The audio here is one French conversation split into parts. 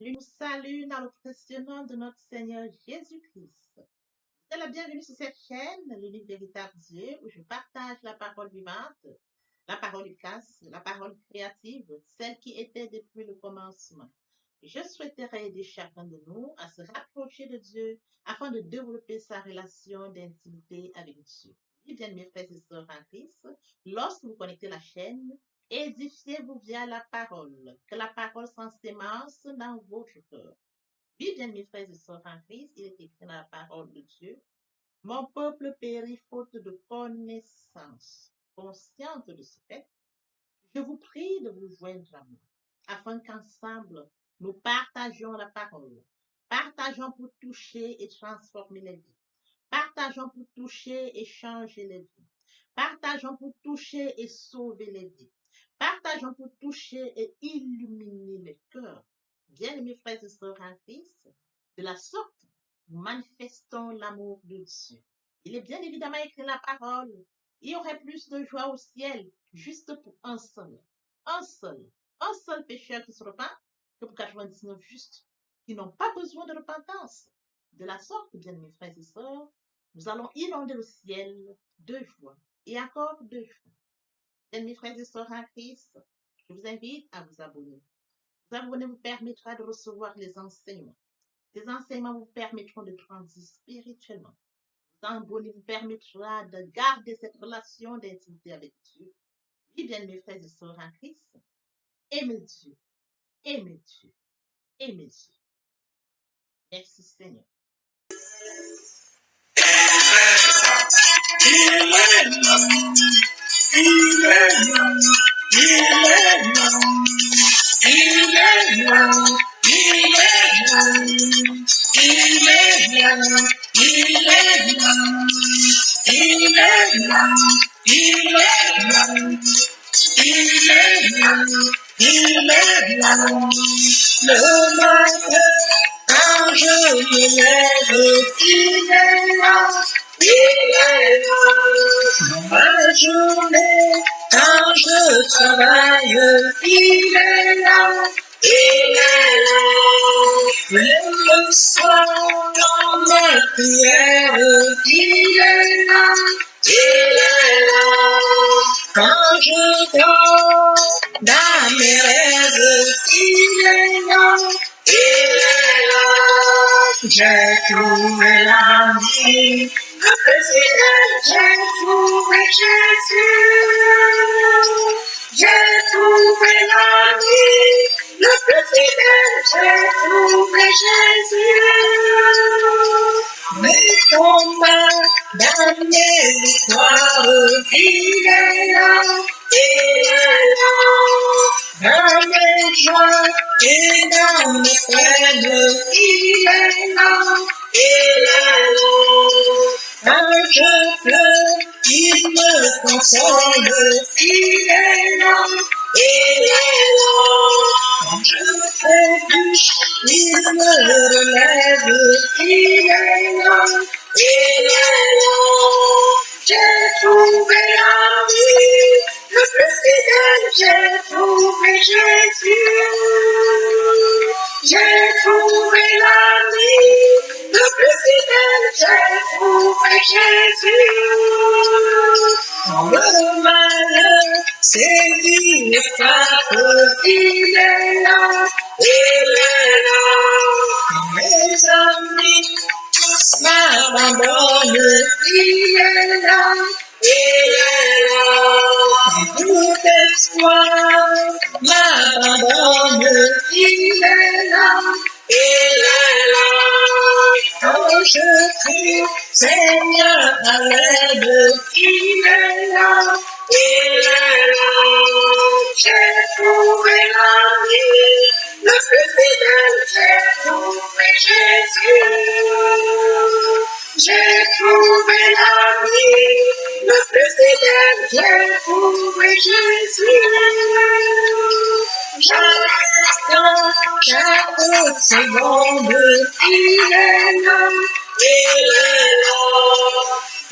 Je nous salue dans le précieux nom de notre Seigneur Jésus-Christ. C'est la bienvenue sur cette chaîne, l'unique véritable Dieu, où je partage la parole vivante, la parole efficace, la parole créative, celle qui était depuis le commencement. Je souhaiterais aider chacun de nous à se rapprocher de Dieu afin de développer sa relation d'intimité avec Dieu. Eh bien, mes frères et sœurs en Christ, lorsque vous connectez la chaîne, édifiez-vous via la parole, que la parole s'ensémence dans votre cœur. Oui, bien, mes frères et sœurs en Christ, il est écrit dans la parole de Dieu. Mon peuple périt faute de connaissance. Consciente de ce fait, je vous prie de vous joindre à moi, afin qu'ensemble, nous partagions la parole. Partageons pour toucher et transformer les vies. Partageons pour toucher et changer les vies. Partageons pour toucher et sauver les vies. Partageons pour toucher et illuminer les cœurs. Bien-aimés frères et sœurs en Christ, de la sorte, nous manifestons l'amour de Dieu. Il est bien évidemment écrit la parole. Il y aurait plus de joie au ciel juste pour un seul, un seul pécheur qui se repent que pour 99 justes qui n'ont pas besoin de repentance. De la sorte, bien-aimés frères et sœurs, nous allons inonder le ciel de joie et encore de joie. Bien-aimés frères et sœurs en Christ, je vous invite à vous abonner. Vous abonner vous permettra de recevoir les enseignements. Ces enseignements vous permettront de grandir spirituellement. Vous abonner vous permettra de garder cette relation d'intimité avec Dieu. Oui, bien mes frères et sœurs en Christ, aimez Dieu, aimez Dieu, aimez Dieu. Merci Seigneur. Le matin, quand je me lève, il est là, il est là. Dans ma journée, quand je travaille, il est là, il est là. Même le soir, dans mes prières, il est là, il est là. Quand je dors dans mes rêves, il est là, il est là. J'ai trouvé la vie, le président, j'ai trouvé Jésus. J'ai trouvé la vie, le président, j'ai trouvé Jésus. Mes combats dans mes victoires, il est là, il est là. Dans mes joies et dans mes peines, il est là, il est là. Quand je pleure, il me console, il est là, il est là. Quand je trébuche, il me relève, il est là, il est là. J'ai trouvé la vie, le plus fidèle, j'ai trouvé Jésus. J'ai trouvé la vie, le plus fidèle, j'ai trouvé Jésus. Quand le malheur sévit et frappe, il est là, il est là. Quand mes amis tous m'abandonnent, il est là, il est là. Quand tout espoir m'abandonne, il est là, il est là. Quand je crie, Seigneur, à l'aide, il est là, il est là. J'ai trouvé la vie, le plus fidèle, j'ai trouvé Jésus. J'ai trouvé la vie, le plus fidèle, j'ai trouvé Jésus. Chaque instant, chaque seconde, il est là, il est là.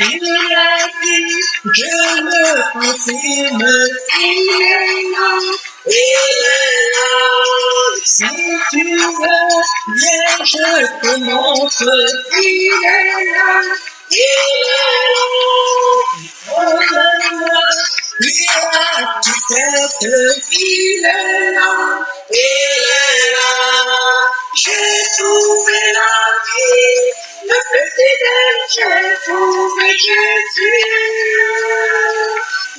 Il a dit, je me confirme, il est là, il est là. Si tu veux, viens, je te montre, il est là, il est là. Pardonne-moi, lui a tu fait, il est là, il est là. J'ai trouvé la vie, le plus fidèle, j'ai trouvé Jésus.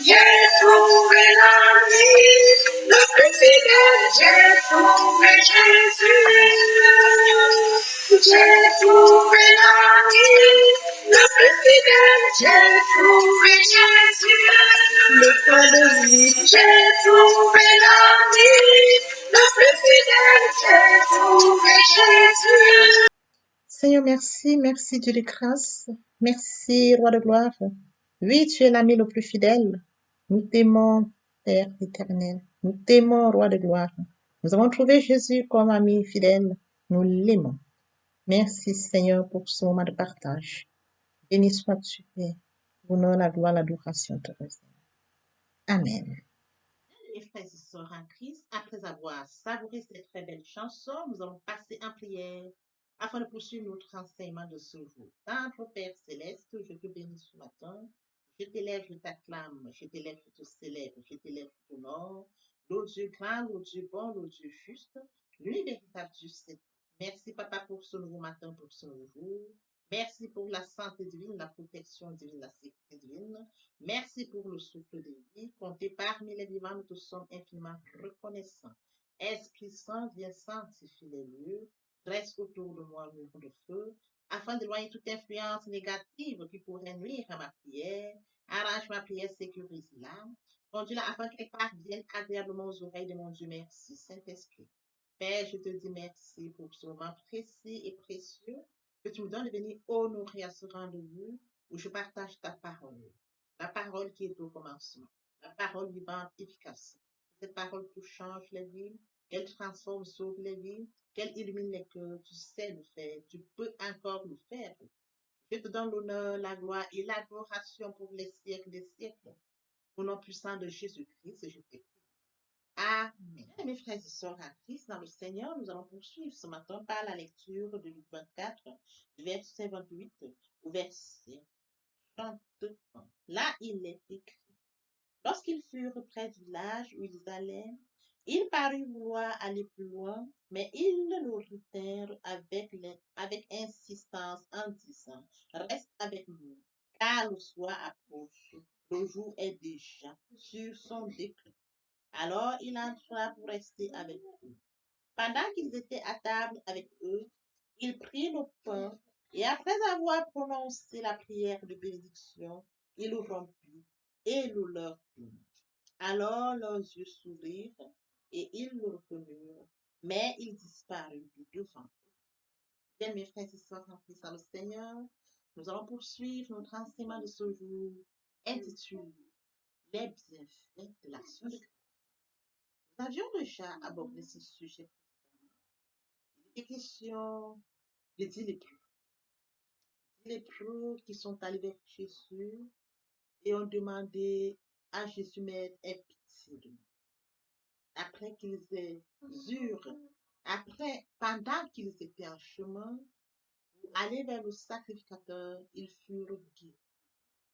J'ai trouvé la vie, le plus fidèle, j'ai trouvé Jésus. J'ai trouvé la vie, le plus fidèle, j'ai trouvé Jésus. Le pain de vie, j'ai trouvé la vie, le plus fidèle, j'ai trouvé Jésus. Seigneur, merci, merci Dieu de grâce, merci Roi de gloire. Oui, tu es l'ami le plus fidèle. Nous t'aimons, Père éternel. Nous t'aimons, Roi de gloire. Nous avons trouvé Jésus comme ami fidèle. Nous l'aimons. Merci Seigneur pour ce moment de partage. Béni sois-tu, Père. L'honneur, la gloire, l'adoration te reviennent. Amen. Mes frères et sœurs en Christ, après avoir savouré cette très belle chanson, nous allons passer en prière afin de poursuivre notre enseignement de ce jour. Notre Père céleste, je te bénis ce matin. Je t'élève, je t'acclame, je t'élève, je te célèbre, je t'élève, je t'honore. L'eau Dieu grand, l'eau Dieu bon, l'eau Dieu juste, lui véritable Dieu c'est. Merci Papa pour ce nouveau matin, pour ce nouveau jour. Merci pour la santé divine, la protection divine, la sécurité divine. Merci pour le souffle de vie. Comptez parmi les vivants, nous te sommes infiniment reconnaissants. Esprit Saint, viens sanctifier les lieux. Dresse autour de moi un mur de feu, afin d'éloigner toute influence négative qui pourrait nuire à ma prière. Arrange ma prière, sécurise-la. Conduis-la afin qu'elle parvienne agréablement aux oreilles de mon Dieu. Merci, Saint-Esprit. Père, je te dis merci pour ce moment précis et précieux que tu me donnes de venir honorer à ce rendez-vous où je partage ta parole. La parole qui est au commencement. La parole vivante, efficace. Cette parole qui change les vies, qu'elle transforme, sauve les vies, qu'elle illumine les cœurs. Tu sais le faire. Tu peux encore le faire. Je te donne l'honneur, la gloire et l'adoration pour les siècles des siècles. Au nom puissant de Jésus-Christ, je t'ai prie. Amen. Mes frères et sœurs en Christ, dans le Seigneur, nous allons poursuivre ce matin par la lecture de Luc 24, verset 28 au verset 31. Là, il est écrit. Lorsqu'ils furent près du village où ils allaient, il parut vouloir aller plus loin, mais ils le retinrent avec insistance en disant, reste avec nous, car le soir approche, le jour est déjà sur son déclin. Alors il entra pour rester avec eux. Pendant qu'ils étaient à table avec eux, il prit le pain et après avoir prononcé la prière de bénédiction, il le rompit et le leur donna. Alors leurs yeux s'ouvrirent et ils le reconnurent, mais il disparut de devant eux. Bien, mes frères et sœurs en Christ dans le Seigneur, nous allons poursuivre notre enseignement de ce jour intitulé Les bienfaits de l'action de Christ. Nous avions déjà abordé ce sujet. Il était question des 10 lépreux. 10 lépreux qui sont allés vers Jésus et ont demandé à Jésus, mais aie pitié de nous. Après qu'ils eurent, pendant qu'ils étaient en chemin, pour aller vers le sacrificateur, ils furent guéris.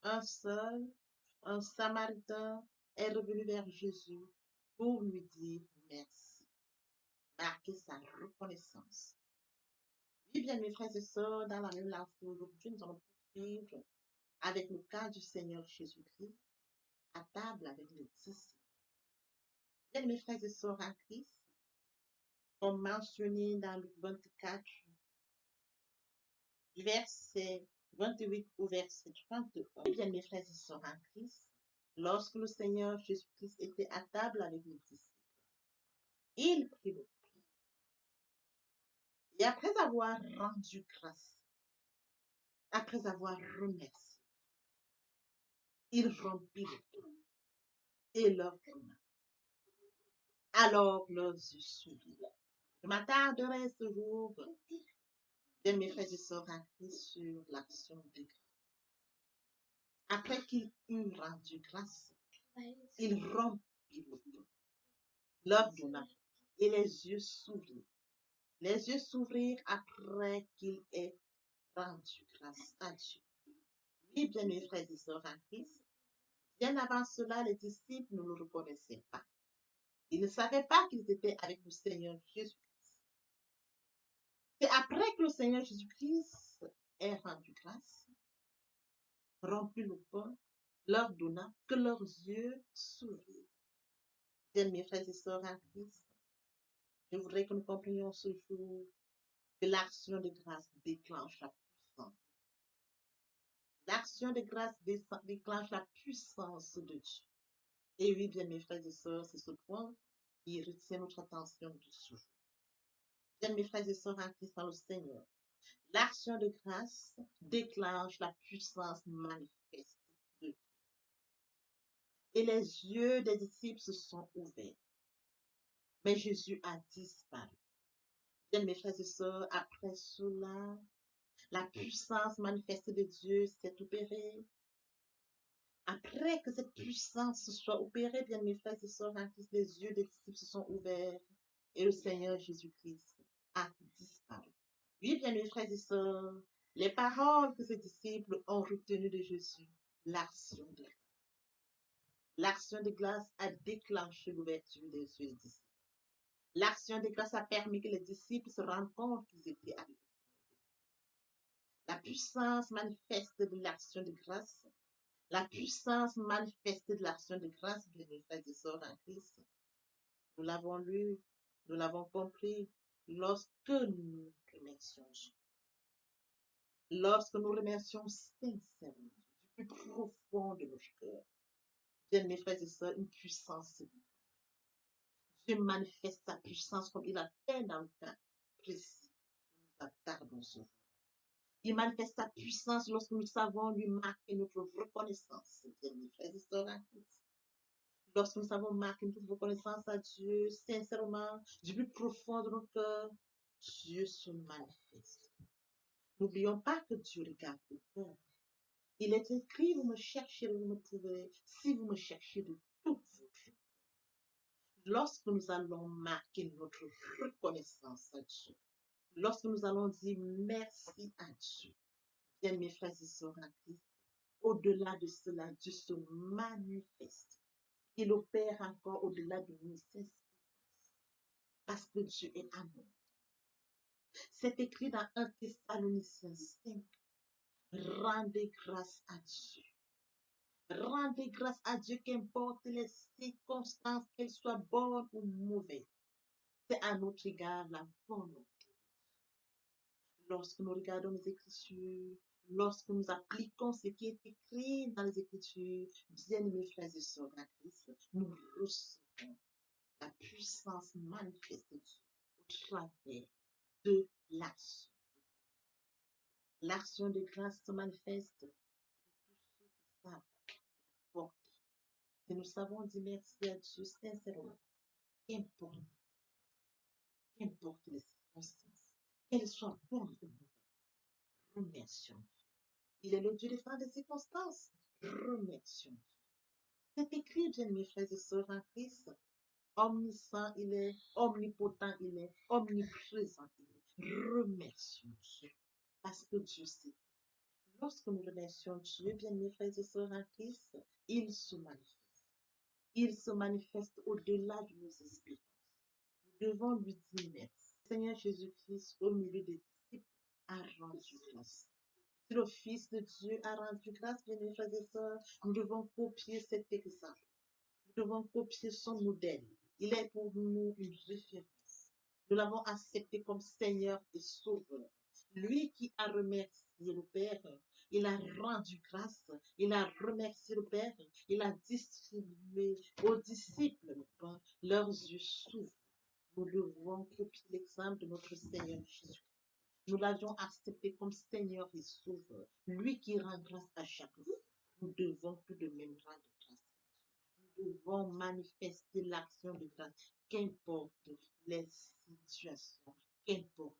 Un seul, un Samaritain, est revenu vers Jésus pour lui dire merci, marquer sa reconnaissance. Oui, bien, mes frères et sœurs, dans la même lancée aujourd'hui, nous allons poursuivre avec le cas du Seigneur Jésus-Christ à table avec les disciples. Bien, mes frères et sœurs en Christ, comme mentionné dans Luc 24, du verset 28 au verset 31. Eh bien, mes frères et sœurs en Christ, lorsque le Seigneur Jésus-Christ était à table avec les disciples, il prit le pain. Et après avoir rendu grâce, après avoir remercié, il rompit le pain et leur donna. Alors leurs yeux s'ouvrirent. Je m'attarderai ce jour de mes frères et sœurs en Christ sur l'action de grâce. Après qu'il eut rendu grâce, il rompit le pain. leur donna, et les yeux s'ouvrirent. Les yeux s'ouvrirent après qu'il ait rendu grâce à Dieu. Oui, bien mes frères et sœurs en Christ, bien avant cela, les disciples ne le reconnaissaient pas. Ils ne savaient pas qu'ils étaient avec le Seigneur Jésus-Christ. C'est après que le Seigneur Jésus-Christ ait rendu grâce, rompu le pain, leur donna, que leurs yeux s'ouvrirent. Bien mes frères et sœurs en Christ, je voudrais que nous comprenions ce jour que l'action de grâce déclenche la puissance. L'action de grâce déclenche la puissance de Dieu. Et oui, bien mes frères et sœurs, c'est ce point qui retient notre attention de ce jour. Bien mes frères et sœurs en Christ dans le Seigneur, l'action de grâce déclenche la puissance manifeste de Dieu. Et les yeux des disciples se sont ouverts. Mais Jésus a disparu. Bien mes frères et sœurs, après cela, la puissance manifeste de Dieu s'est opérée. Après que cette puissance soit opérée, bien mes frères et sœurs, en Christ, les yeux des disciples se sont ouverts et le Seigneur Jésus-Christ a disparu. Oui, bien mes frères et sœurs, les paroles que ces disciples ont retenues de Jésus, l'action de grâce. L'action de grâce a déclenché l'ouverture des yeux des disciples. L'action de grâce a permis que les disciples se rendent compte qu'ils étaient avec eux. La puissance manifeste de l'action de grâce, la puissance manifeste de l'action de grâce, bien mes frères et sœurs en Christ, nous l'avons lu, nous l'avons compris lorsque nous remercions Dieu. Lorsque nous remercions sincèrement du plus profond de notre cœur, bien mes frères et sœurs, une puissance se déclenche. Dieu manifeste sa puissance comme il a fait dans le cas précis. Nous attardons ce jour. Il manifeste sa puissance lorsque nous savons lui marquer notre reconnaissance, bien mes frères et sœurs en Christ. Lorsque nous savons marquer notre reconnaissance à Dieu, sincèrement, du plus profond de notre cœur, Dieu se manifeste. N'oublions pas que Dieu regarde le cœur. Il est écrit, vous me cherchez, vous me trouverez, si vous me cherchez de toute votre cœur. Lorsque nous allons marquer notre reconnaissance à Dieu, lorsque nous allons dire merci à Dieu, bien mes frères et sœurs en Christ, au-delà de cela, Dieu se manifeste. Il opère encore au-delà de nos espérances. Parce que Dieu est amour. C'est écrit dans 1 Thessaloniciens 5. Rendez grâce à Dieu. Rendez grâce à Dieu, qu'importe les circonstances, qu'elles soient bonnes ou mauvaises. C'est à notre égard la volonté. Lorsque nous regardons les Écritures, lorsque nous appliquons ce qui est écrit dans les Écritures, bien-aimés frères et sœurs en Christ, nous recevons la puissance manifeste de Dieu au travers de l'action. L'action de grâce se manifeste pour tous ceux qui savent porter. Et nous savons dire merci à Dieu sincèrement, qu'importe les circonstances, qu'elles soient bonnes ou mauvaises, remercions Dieu. Il est le Dieu des fins des circonstances. Remercions Dieu. C'est écrit, bien mes frères et sœurs en Christ. Omniscient il est, omnipotent il est, omniprésent il est. Remercions Dieu. Parce que Dieu sait. Lorsque nous remercions Dieu, bien mes frères et sœurs en Christ, il se manifeste. Il se manifeste au-delà de nos espérances. Nous devons lui dire merci. Seigneur Jésus-Christ, au milieu des disciples, a rendu grâce. Si le Fils de Dieu a rendu grâce, bien mes frères et sœurs, nous devons copier cet exemple. Nous devons copier son modèle. Il est pour nous une référence. Nous l'avons accepté comme Seigneur et Sauveur. Lui qui a remercié le Père, il a rendu grâce, il a remercié le Père, il a distribué aux disciples le pain, leurs yeux s'ouvrent. Nous devons copier l'exemple de notre Seigneur Jésus. Nous l'avions accepté comme Seigneur et Sauveur. Lui qui rend grâce à chaque fois. Nous devons tout de même rendre grâce. Nous devons manifester l'action de grâce, qu'importe les situations, qu'importe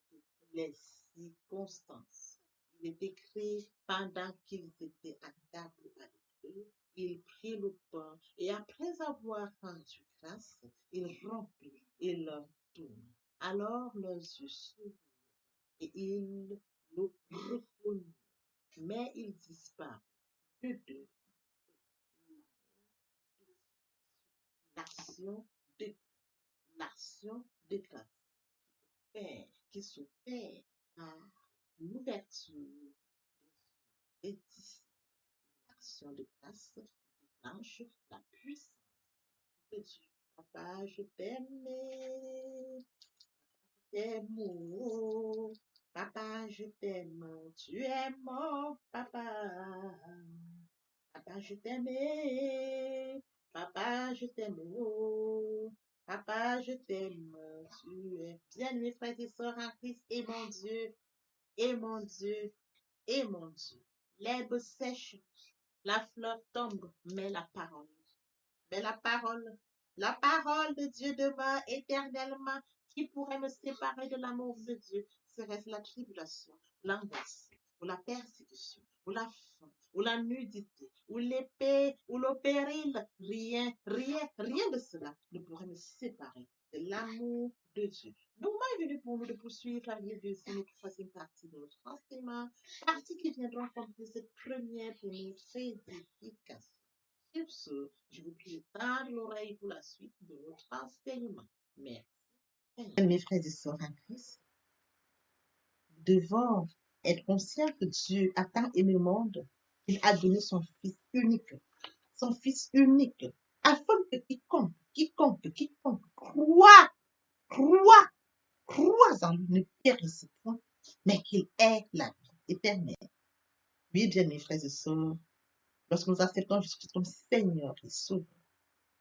les circonstances. Il est écrit, pendant qu'ils étaient à table avec eux, il prit le pain et après avoir rendu grâce, il rompit et leur tourne. Alors leurs yeux s'ouvrent et ils le reconnurent, mais ils disparurent de l'action de l'action de grâce qui se fait par l'ouverture des disciples. L'action de grâce déclenche la puissance de Dieu. Papa, je t'aime, t'aime, oh. Papa, je t'aime, tu es mon papa. Papa, je t'aime, papa, je t'aime, oh. Papa, je t'aime, tu es bien, mes frères et sœurs en Christ, et mon Dieu, et mon Dieu, et mon Dieu. L'herbe sèche, la fleur tombe, mais la parole de Dieu demeure éternellement. Qui pourrait me séparer de l'amour de Dieu? Serait-ce la tribulation, l'angoisse, ou la persécution, ou la faim, ou la nudité, ou l'épée, ou le péril? Rien, rien, rien de cela ne pourrait me séparer de l'amour de Dieu. Le moment est venu pour nous de poursuivre la deuxième et troisième partie de notre enseignement, partie qui viendra compléter cette première pour notre édification. Sur ce, je vous prie de tendre l'oreille pour la suite de notre enseignement. Merci. Mes frères et sœurs en Christ, nous devons être conscients que Dieu a tant aimé le monde qu'il a donné son Fils unique, afin que quiconque croit en lui ne périsse point, mais qu'il ait la vie éternelle. Oui, bien mes frères et sœurs, lorsque nous acceptons Jésus-Christ comme Seigneur et Sauveur,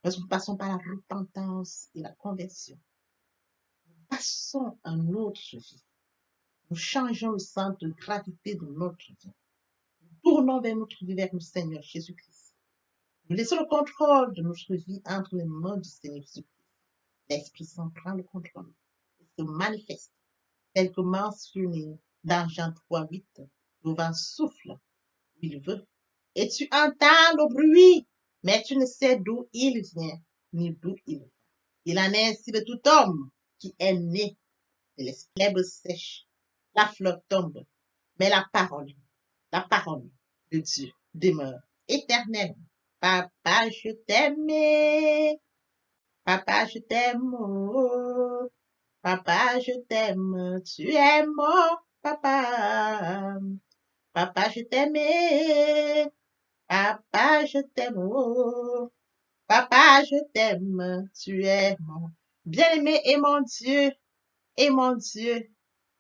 lorsque nous passons par la repentance et la conversion, nous passons à notre vie. Nous changeons le centre de gravité de notre vie. Nous tournons vers notre vie, vers le Seigneur Jésus-Christ. Nous laissons le contrôle de notre vie entre les mains du Seigneur Jésus-Christ. L'Esprit Saint prend le contrôle et se manifeste, tel que mentionné dans Jean 3:8. Le vent souffle où il veut, et tu entends le bruit, mais tu ne sais d'où il vient, ni d'où il va. Il en est ainsi de tout homme qui est né de l'herbe sèche, la fleur tombe, mais la parole de Dieu demeure éternelle. Papa, je t'aime, papa, je t'aime, oh. Papa, je t'aime, tu es mon papa. Papa, je t'aime, papa, je t'aime, oh. Papa, je t'aime, tu es mon bien-aimé et mon Dieu, et mon Dieu,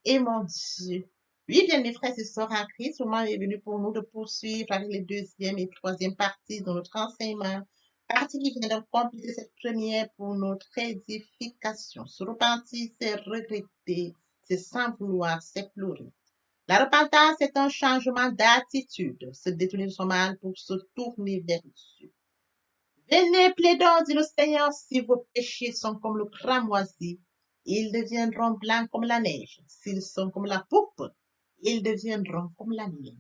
et mon Dieu. Oui, bien mes frères et sœurs en Christ, le moment est venu pour nous de poursuivre avec les deuxième et troisième parties de notre enseignement. Partie qui vient de compléter cette première pour notre édification. Se repentir, c'est regretter, c'est sans vouloir, c'est pleurer. La repentance est un changement d'attitude, se détourner de son mal pour se tourner vers Dieu. Venez, plaidons, dit le Seigneur, si vos péchés sont comme le cramoisi, ils deviendront blancs comme la neige. S'ils sont comme la pourpre, ils deviendront comme la laine.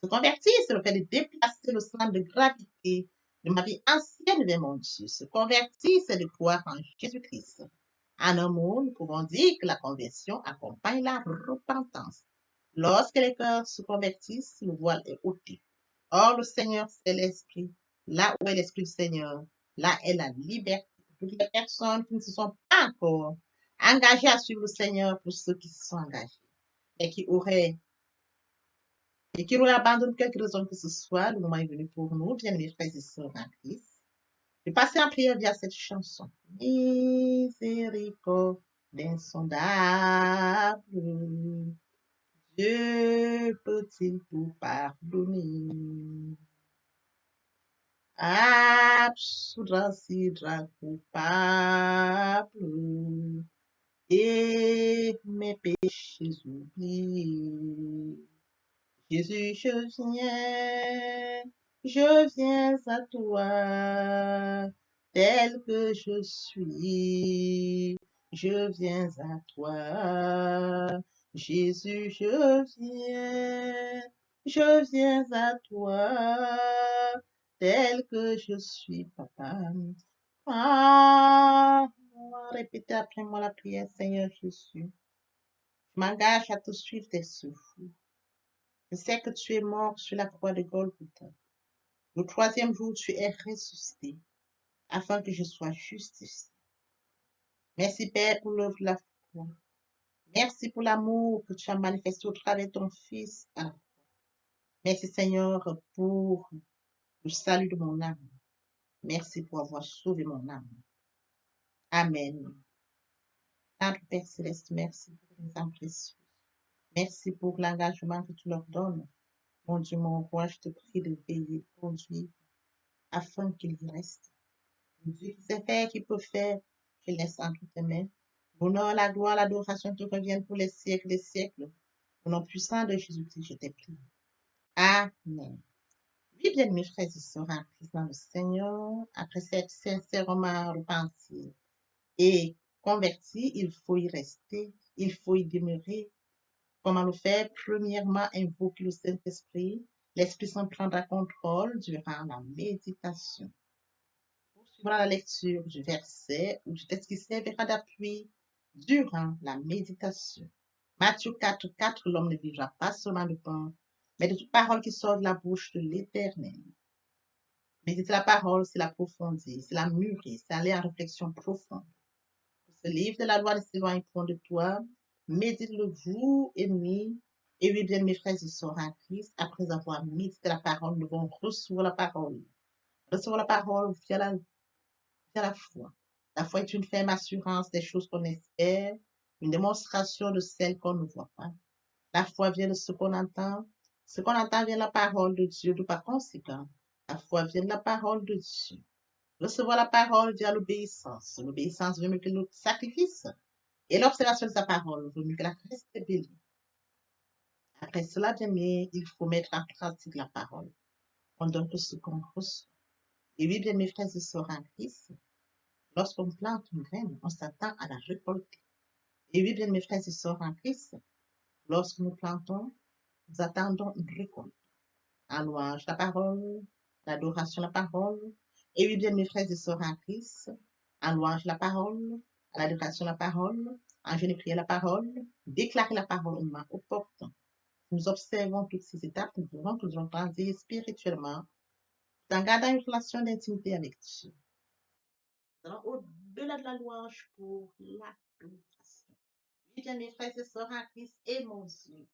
Se convertir, c'est le fait de déplacer le centre de gravité de ma vie ancienne vers mon Dieu. Se convertir, c'est de croire en Jésus-Christ. En un mot, nous pouvons dire que la conversion accompagne la repentance. Lorsque les cœurs se convertissent, le voile est ôté. Or, le Seigneur, c'est l'Esprit. Là où est l'Esprit du Seigneur, là est la liberté. Pour les personnes qui ne se sont pas encore engagées à suivre le Seigneur, pour ceux qui se sont engagés et qui auraient abandonné quelque raison que ce soit, le moment est venu pour nous, bien mes frères et sœurs en Christ, de passer en prière via cette chanson. Miséricorde insondable, Dieu peut-il tout pardonner? Absoudra sidra coupable et mes péchés oubliés. Jésus, je viens à toi, tel que je suis. Je viens à toi, Jésus, je viens à toi, tel que je suis, papa. Ah, Répétez après moi la prière, Seigneur Jésus. Je m'engage à te suivre tes souffles. Je sais que tu es mort sur la croix de Golgotha. Le troisième jour, tu es ressuscité afin que je sois justifié. Merci, Père, pour l'œuvre de la foi. Merci pour l'amour que tu as manifesté au travers de ton Fils. Merci, Seigneur, pour le salut de mon âme. Merci pour avoir sauvé mon âme. Amen. Notre Père Céleste, merci pour les âmes précieuses. Merci pour l'engagement que tu leur donnes. Mon Dieu, mon roi, je te prie de veiller, de conduire, afin qu'il y reste. Dieu qui sait faire, qui peut faire, je laisse entre tes mains. L'honneur, la gloire, l'adoration te reviennent pour les siècles des siècles. Au nom puissant de Jésus-Christ, je t'ai prié. Amen. Oui, bien, mes frères et sœurs en Christ dans le Seigneur, après cette sincèrement repentie et converti, il faut y rester, il faut y demeurer. Comment le faire? Premièrement, invoquer le Saint-Esprit. L'Esprit Saint prendra contrôle durant la méditation. Poursuivra la lecture du verset ou du texte qui servira d'appui durant la méditation. Matthieu 4, 4, l'homme ne vivra pas seulement de pain, mais de toute parole qui sort de la bouche de l'Éternel. Méditer la parole, c'est l'approfondir, c'est la mûrir, c'est aller en réflexion profonde. Ce livre de la loi ne s'éloigne point de toi. Médite-le jour et nuit. Et oui, bien, mes frères et sœurs en Christ, après avoir médité la parole, nous devons recevoir la parole. Recevoir la parole via la foi. La foi est une ferme assurance des choses qu'on espère, une démonstration de celles qu'on ne voit pas. La foi vient de ce qu'on entend. Ce qu'on entend vient de la parole de Dieu, de par conséquent. La foi vient de la parole de Dieu. Recevoir la parole via l'obéissance. L'obéissance veut mieux que le sacrifice. Et l'observation de sa parole vaut mieux que la reste bélie. Après cela, bien aimé, il faut mettre en pratique la parole. On donne tout ce qu'on reçoit. Et oui, bien mes frères et sœurs en Christ, lorsqu'on plante une graine, on s'attend à la récolter. Et oui, bien mes frères et sœurs en Christ, lorsque nous plantons, nous attendons une récolte. En louange la parole, l'adoration la parole. Et oui, bien mes frères et sœurs en Christ, en louange la parole, l'adoration la parole, en jeûne et prière la parole, déclarer la parole au moment opportun. Nous observons toutes ces étapes, nous verrons que nous allons grandir spirituellement en gardant une relation d'intimité avec Dieu. Nous allons au-delà de la louange pour l'adoration. Oui, bien mes frères et sœurs en Christ, et mon Dieu,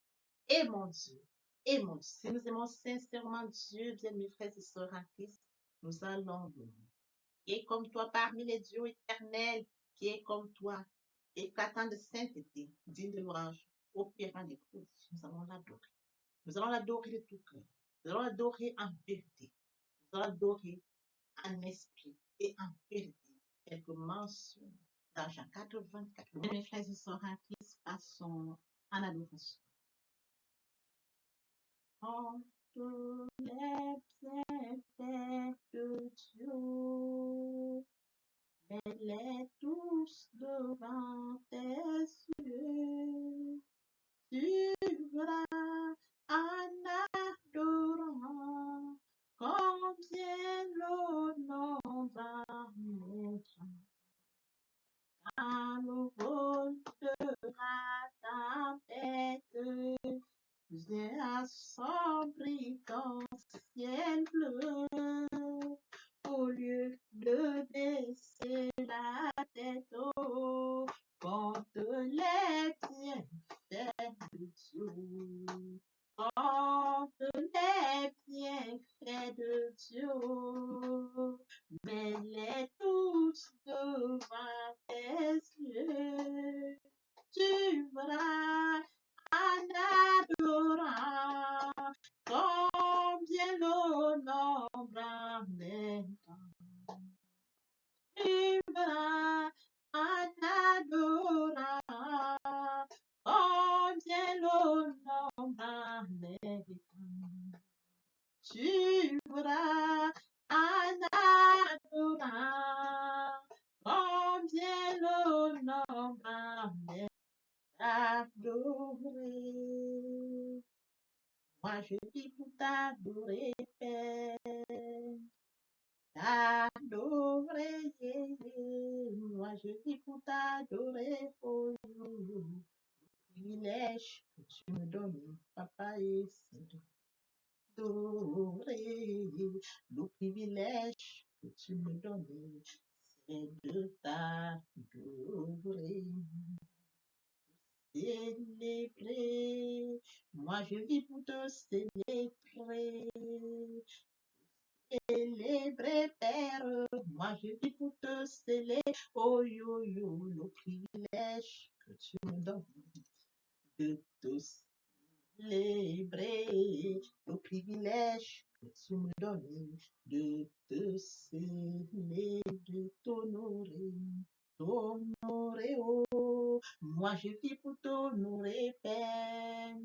et mon Dieu, et mon Dieu. Si nous aimons sincèrement Dieu, bien mes frères et sœurs en Christ, nous allons louer. Qui est comme toi parmi les dieux éternels, qui est comme toi, éclatant de sainteté, digne de louange, opérant des prodiges. Nous allons l'adorer. Nous allons l'adorer de tout cœur. Nous allons l'adorer en vérité. Nous allons l'adorer en esprit et en vérité. Quelques mentions dans Jean 4, 24. Mes frères et sœurs en Christ, passons en adoration. En tous les bienfaits de Dieu, mets-les tous devant tes yeux. Tu verras en adorant combien l'honneur va mettre. À nouveau sera ta bête, viens assombrir ton ciel bleu. Au lieu de baisser la tête, oh, compte les bienfaits de Dieu. Compte les bienfaits de Dieu. Mets-les tous devant tes yeux. Tu verras en adorant combien l'honneur m'amène. Tu verras en adorant combien l'honneur m'amène. Tu verras en adorant combien l'honneur m'amène. Adorer. Moi je vis pour t'adorer, Père. t'adorer. Moi, je vis pour t'adorer. Oh, privilège que tu me donnes, papa, et c'est d'adorer. Le privilège que tu me donnes, c'est de t'adorer. Célébrer. Moi, je vis pour te célébrer. Célébrer, Père. Moi, je vis pour te célébrer. Oh, yo, yo, le privilège que tu me donnes de te célébrer. Le privilège que tu me donnes de te célébrer, de t'honorer. T'honorer, oh, moi je vis pour t'honorer, Père.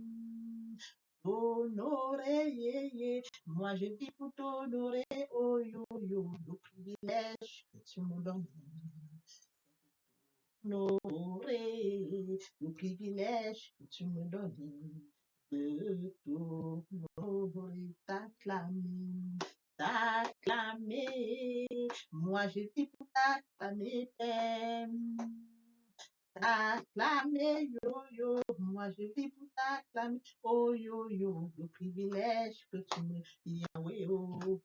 T'honorer, yeah, yeah. Moi je vis pour t'honorer, oh yo yo, le privilège que tu me donnes. T'honorer, le privilège que tu me donnes de t'honorer, t'acclamer, t'acclamer. Moi je vis pour t'acclamer, Père. T'acclamer, yo yo, moi je vis pour t'acclamer, oh yo yo, le privilège que tu me Yahweh, oh,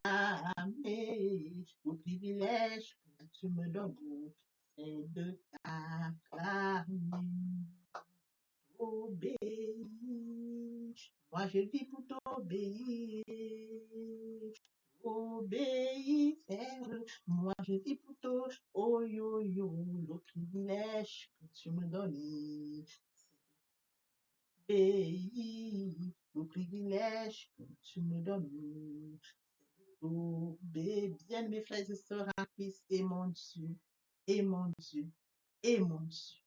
acclamer, le privilège que tu me donnes, c'est de t'acclamer, obéir. Moi je vis pour t'obéir, obéir, Père. Moi je vis pour toi, oh yo yo, le privilège que tu me donnes. Obéir, le privilège que tu me donnes. Obéir, bien mes frères et sœurs en Christ, et mon Dieu, et mon Dieu, et mon Dieu.